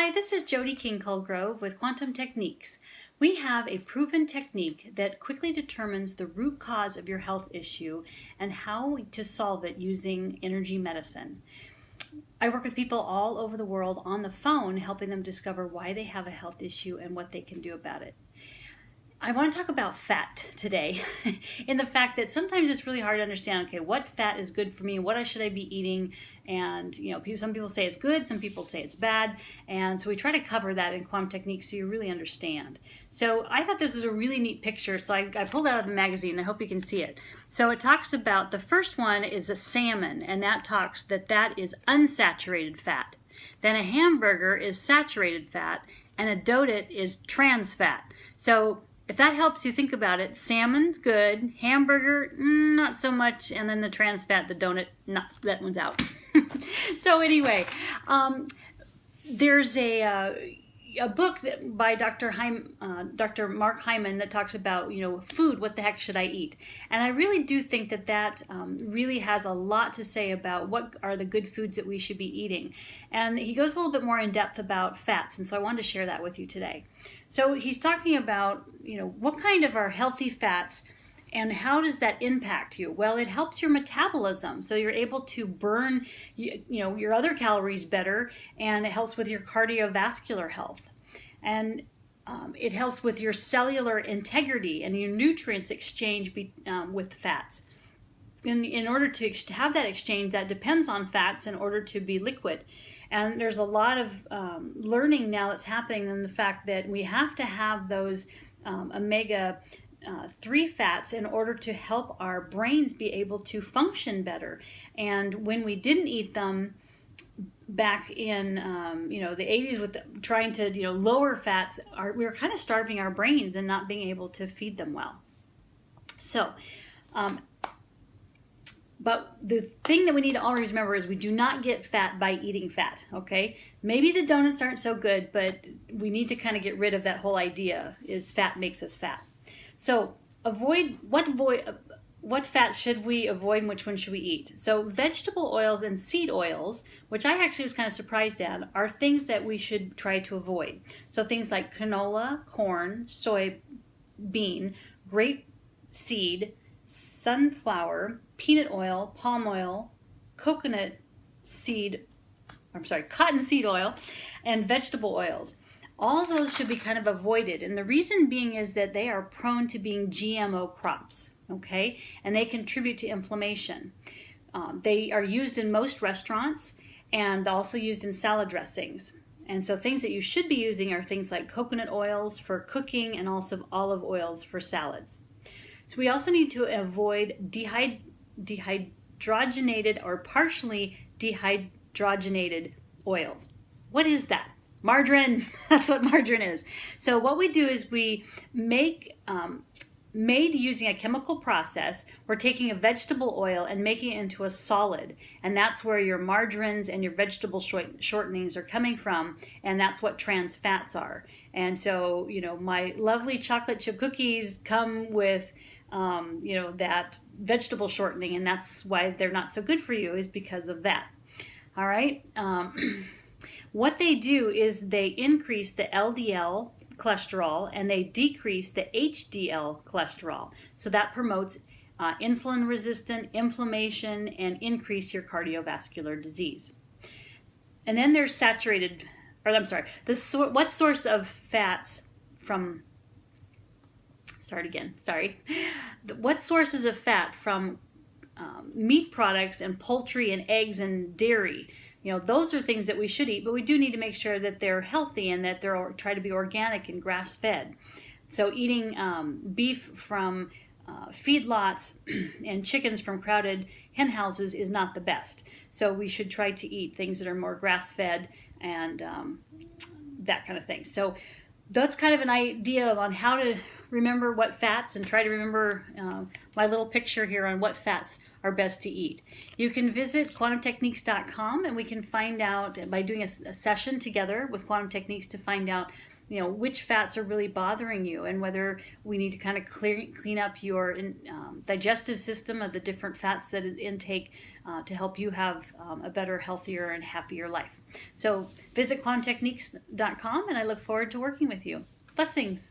Hi, this is Jody Colegrove with Quantum Techniques. We have a proven technique that quickly determines the root cause of your health issue and how to solve it using energy medicine. I work with people all over the world on the phone, helping them discover why they have a health issue and what they can do about it. I want to talk about fat today in the fact that sometimes it's really hard to understand, okay, what fat is good for me? What should I be eating? And, some people say it's good, some people say it's bad. And so we try to cover that in Quantum Techniques so you really understand. So I thought this was a really neat picture. So I pulled it out of the magazine. I hope you can see it. So it talks about, the first one is a salmon, and that talks that is unsaturated fat. Then a hamburger is saturated fat, and a donut is trans fat. So if that helps you think about it, salmon's good, hamburger, not so much, and then the trans fat, the donut, that one's out. So anyway, there's a book by Dr. Mark Hyman that talks about, food, what the heck should I eat? And I really do think that really has a lot to say about what are the good foods that we should be eating. And he goes a little bit more in depth about fats, and so I wanted to share that with you today. So he's talking about, what kind of are healthy fats and how does that impact you? Well, it helps your metabolism, so you're able to burn, your other calories better, and it helps with your cardiovascular health. And it helps with your cellular integrity and your nutrients exchange with fats. In order to have that exchange, that depends on fats in order to be liquid. And there's a lot of learning now that's happening in the fact that we have to have those omega-3 fats in order to help our brains be able to function better. And when we didn't eat them back in the 80s with trying to lower fats, we were kind of starving our brains and not being able to feed them well. So but the thing that we need to always remember is we do not get fat by eating fat, okay? Maybe the donuts aren't so good, but we need to kind of get rid of that whole idea is fat makes us fat. So what fat should we avoid and which one should we eat? So vegetable oils and seed oils, which I actually was kind of surprised at, are things that we should try to avoid. So things like canola, corn, soybean, grapeseed, sunflower, peanut oil, palm oil, cotton seed oil, and vegetable oils. All those should be kind of avoided. And the reason being is that they are prone to being GMO crops, okay? And they contribute to inflammation. They are used in most restaurants and also used in salad dressings. And so things that you should be using are things like coconut oils for cooking and also olive oils for salads. So we also need to avoid dehydrogenated or partially dehydrogenated oils. What is that? Margarine. That's what margarine is. So what we do is we make, made using a chemical process, we're taking a vegetable oil and making it into a solid. And that's where your margarines and your vegetable shortenings are coming from. And that's what trans fats are. And so, my lovely chocolate chip cookies come with that vegetable shortening, and that's why they're not so good for you, is because of that. All right. What they do is they increase the LDL cholesterol and they decrease the HDL cholesterol. So that promotes insulin resistant inflammation and increase your cardiovascular disease. And then there's what source of fats from what sources of fat from meat products and poultry and eggs and dairy? Those are things that we should eat, but we do need to make sure that they're healthy and that they're try to be organic and grass-fed. So eating beef from feedlots and chickens from crowded hen houses is not the best. So we should try to eat things that are more grass-fed and that kind of thing. So that's kind of an idea on how to remember what fats and try to remember my little picture here on what fats are best to eat. You can visit quantumtechniques.com and we can find out by doing a session together with Quantum Techniques to find out which fats are really bothering you, and whether we need to kind of clean up your digestive system of the different fats that it intake to help you have a better, healthier, and happier life. So visit quantumtechniques.com, and I look forward to working with you. Blessings.